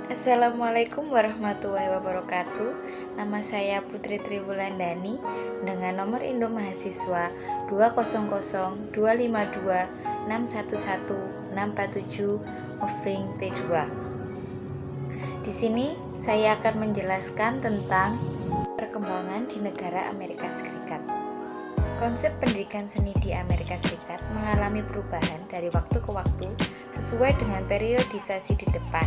Assalamualaikum warahmatullahi wabarakatuh. Nama saya Putri Triwulandani dengan nomor induk mahasiswa 20025261167 offering T2. Di sini saya akan menjelaskan tentang perkembangan di negara Amerika Serikat. Konsep pendidikan seni di Amerika Serikat mengalami perubahan dari waktu ke waktu sesuai dengan periodisasi di depan.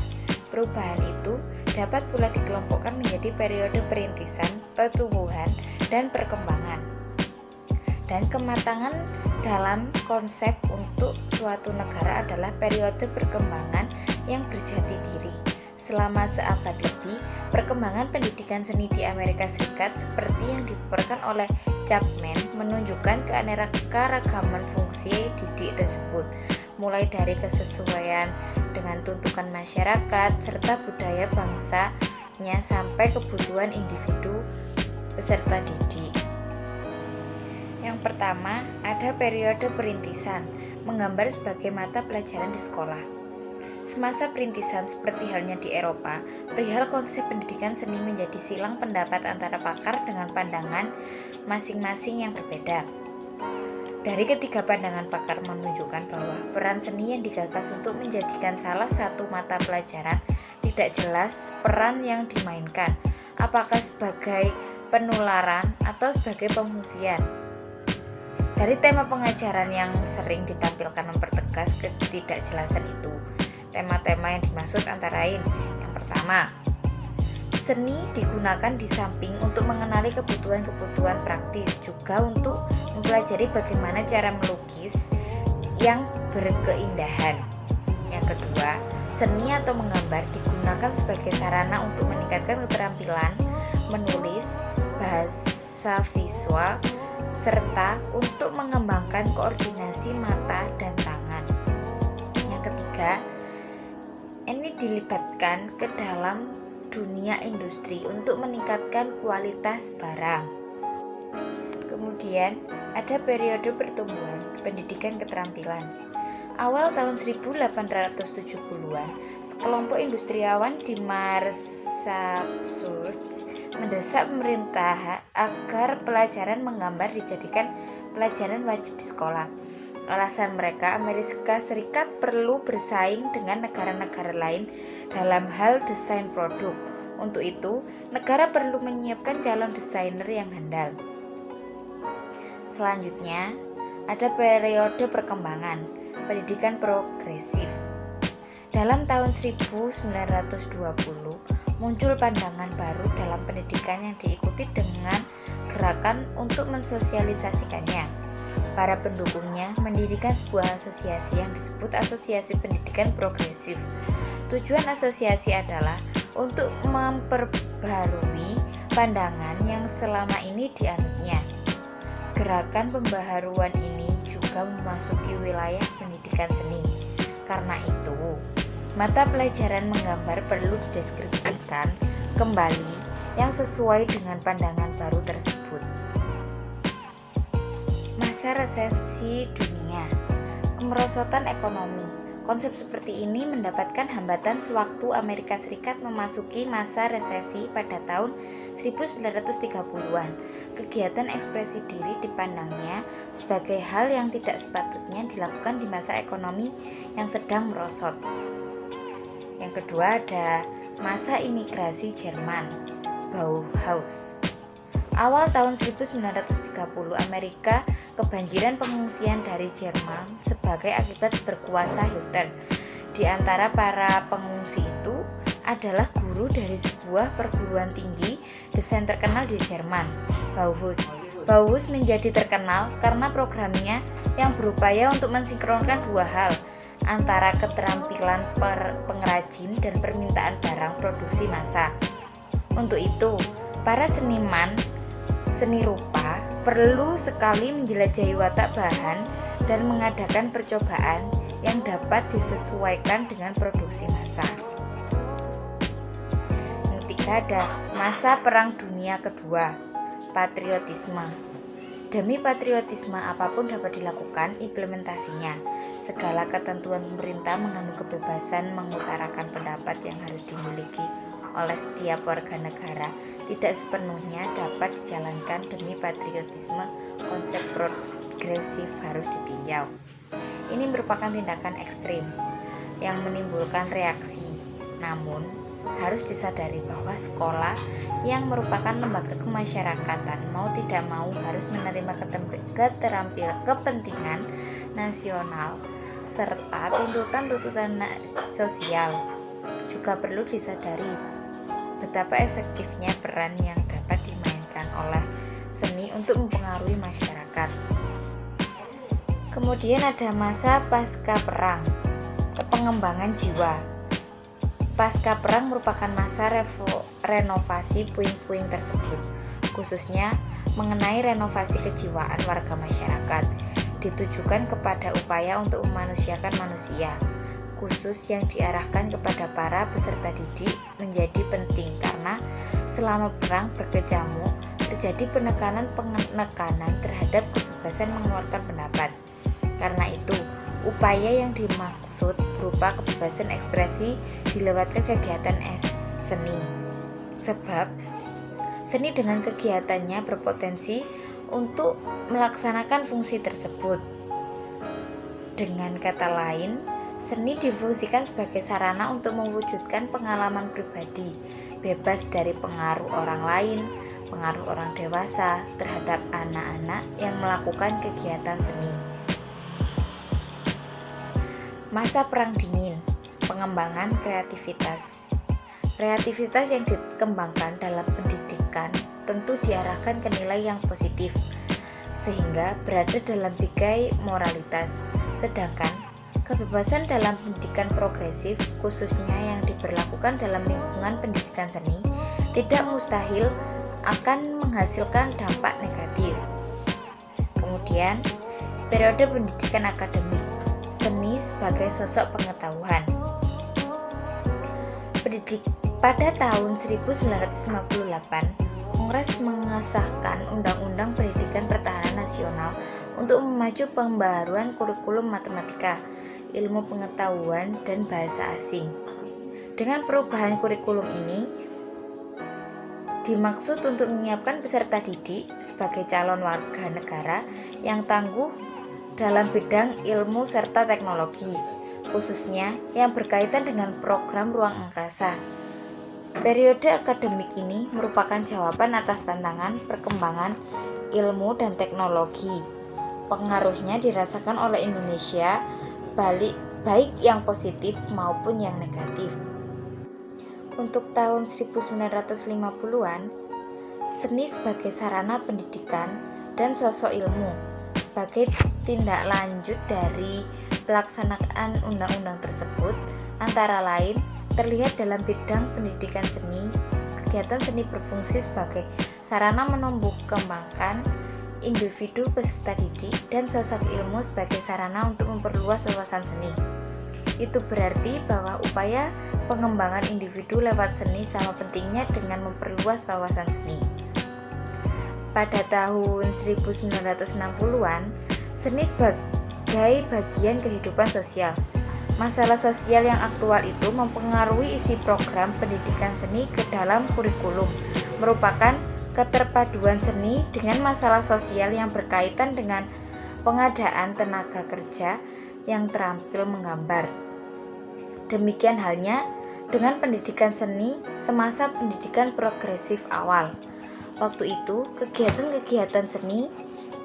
Perubahan itu dapat pula dikelompokkan menjadi periode perintisan, pertumbuhan, dan perkembangan. Dan kematangan dalam konsep untuk suatu negara adalah periode perkembangan yang berjati diri. Selama seabad lebih, perkembangan pendidikan seni di Amerika Serikat seperti yang dipaparkan oleh Chapman menunjukkan keanekaragaman fungsi didik tersebut, mulai dari kesesuaian dengan tuntutan masyarakat serta budaya bangsanya sampai kebutuhan individu peserta didik. Yang pertama, ada periode perintisan, menggambar sebagai mata pelajaran di sekolah. Semasa perintisan seperti halnya di Eropa, perihal konsep pendidikan seni menjadi silang pendapat antara pakar dengan pandangan masing-masing yang berbeda. Dari ketiga pandangan pakar menunjukkan bahwa peran seni yang digagas untuk menjadikan salah satu mata pelajaran tidak jelas peran yang dimainkan, apakah sebagai penularan atau sebagai pengungsian. Dari tema pengajaran yang sering ditampilkan mempertegas ketidakjelasan itu. Tema-tema yang dimaksud antara lain: yang pertama, seni digunakan di samping untuk mengenali kebutuhan-kebutuhan praktis, juga untuk mempelajari bagaimana cara melukis yang berkeindahan. Yang kedua, seni atau menggambar digunakan sebagai sarana untuk meningkatkan keterampilan menulis, bahasa visual, serta untuk mengembangkan koordinasi mata dan tangan. Yang ketiga, ini dilibatkan ke dalam dunia industri untuk meningkatkan kualitas barang. Kemudian ada periode pertumbuhan pendidikan keterampilan. Awal tahun 1870-an, sekelompok industriawan di Massachusetts mendesak pemerintah agar pelajaran menggambar dijadikan pelajaran wajib di sekolah. Alasan mereka, Amerika Serikat perlu bersaing dengan negara-negara lain dalam hal desain produk. Untuk itu, negara perlu menyiapkan calon desainer yang handal. Selanjutnya, ada periode perkembangan pendidikan progresif. Dalam tahun 1920, muncul pandangan baru dalam pendidikan yang diikuti dengan gerakan untuk mensosialisasikannya. Para pendukungnya mendirikan sebuah asosiasi yang disebut Asosiasi Pendidikan Progresif. Tujuan asosiasi adalah untuk memperbarui pandangan yang selama ini dianutnya. Gerakan pembaharuan ini juga memasuki wilayah pendidikan seni. Karena itu, mata pelajaran menggambar perlu dideskripsikan kembali yang sesuai dengan pandangan baru tersebut. Masa resesi dunia, kemerosotan ekonomi. Konsep seperti ini mendapatkan hambatan sewaktu Amerika Serikat memasuki masa resesi pada tahun 1930-an. Kegiatan ekspresi diri dipandangnya sebagai hal yang tidak sepatutnya dilakukan di masa ekonomi yang sedang merosot. Yang kedua ada masa imigrasi Jerman, Bauhaus. Awal tahun 1930, Amerika kebanjiran pengungsian dari Jerman sebagai akibat berkuasa Hitler. Di antara para pengungsi itu adalah guru dari sebuah perguruan tinggi desain terkenal di Jerman, Bauhaus. Bauhaus menjadi terkenal karena programnya yang berupaya untuk mensinkronkan dua hal, antara keterampilan pengrajin dan permintaan barang produksi massal. Untuk itu, para seniman seni rupa perlu sekali menjelajahi watak bahan dan mengadakan percobaan yang dapat disesuaikan dengan produksi massal. Yang ketiga ada masa Perang Dunia Kedua, patriotisme. Demi patriotisme apapun dapat dilakukan implementasinya. segala ketentuan pemerintah mengandung kebebasan mengutarakan pendapat yang harus dimiliki oleh setiap warga negara tidak sepenuhnya dapat dijalankan demi patriotisme. Konsep progresif harus ditinjau. Ini merupakan tindakan ekstrim yang menimbulkan reaksi. Namun, harus disadari bahwa sekolah yang merupakan lembaga kemasyarakatan mau tidak mau harus menerima kepentingan nasional serta tuntutan-tuntutan sosial. Juga perlu disadari betapa efektifnya peran yang dapat dimainkan oleh seni untuk mempengaruhi masyarakat. Kemudian ada masa pasca perang, pengembangan jiwa. Pasca perang merupakan masa renovasi puing-puing tersebut, khususnya mengenai renovasi kejiwaan warga masyarakat, ditujukan kepada upaya untuk memanusiakan manusia, khusus yang diarahkan kepada para peserta didik menjadi penting karena selama perang berkecamuk terjadi penekanan terhadap kebebasan mengeluarkan pendapat. Karena itu, upaya yang dimaksud berupa kebebasan ekspresi dilewatkan kegiatan seni. Sebab seni dengan kegiatannya berpotensi untuk melaksanakan fungsi tersebut. Dengan kata lain, seni difungsikan sebagai sarana untuk mewujudkan pengalaman pribadi, bebas dari pengaruh orang lain, pengaruh orang dewasa terhadap anak-anak yang melakukan kegiatan seni. Masa perang dingin, pengembangan kreativitas. Kreativitas yang dikembangkan dalam pendidikan tentu diarahkan ke nilai yang positif, sehingga berada dalam bingkai moralitas. Sedangkan kebebasan dalam pendidikan progresif, khususnya yang diberlakukan dalam lingkungan pendidikan seni, tidak mustahil akan menghasilkan dampak negatif. Kemudian, periode pendidikan akademik, seni sebagai sosok pengetahuan. Pada tahun 1958, Kongres mengesahkan Undang-Undang Pendidikan Pertahanan Nasional untuk memacu pembaharuan kurikulum matematika, ilmu pengetahuan, dan bahasa asing. Dengan perubahan kurikulum ini, dimaksud untuk menyiapkan peserta didik sebagai calon warga negara yang tangguh dalam bidang ilmu serta teknologi, khususnya yang berkaitan dengan program ruang angkasa. Periode akademik ini merupakan jawaban atas tantangan perkembangan ilmu dan teknologi. Pengaruhnya dirasakan oleh Indonesia, baik yang positif maupun yang negatif. Untuk tahun 1950-an, seni sebagai sarana pendidikan dan sosok ilmu sebagai tindak lanjut dari pelaksanaan undang-undang tersebut antara lain terlihat dalam bidang pendidikan seni. Kegiatan seni berfungsi sebagai sarana menumbuh kembangkan individu peserta didik dan sosok ilmu sebagai sarana untuk memperluas wawasan seni. Itu berarti bahwa upaya pengembangan individu lewat seni sama pentingnya dengan memperluas wawasan seni. Pada tahun 1960-an, seni sebagai bagian kehidupan sosial. Masalah sosial yang aktual itu mempengaruhi isi program pendidikan seni ke dalam kurikulum, merupakan keterpaduan seni dengan masalah sosial yang berkaitan dengan pengadaan tenaga kerja yang terampil menggambar. Demikian halnya dengan pendidikan seni semasa pendidikan progresif awal. Waktu itu, kegiatan-kegiatan seni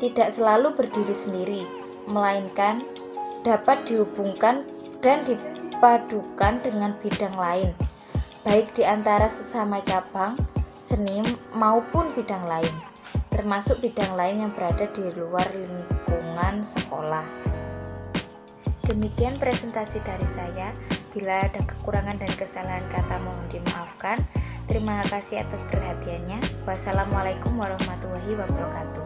tidak selalu berdiri sendiri, melainkan dapat dihubungkan dan dipadukan dengan bidang lain, baik di antara sesama cabang seni maupun bidang lain, termasuk bidang lain yang berada di luar lingkungan sekolah. Demikian presentasi dari saya. Bila ada kekurangan dan kesalahan kata mohon dimaafkan. Terima kasih atas perhatiannya. Wassalamualaikum warahmatullahi wabarakatuh.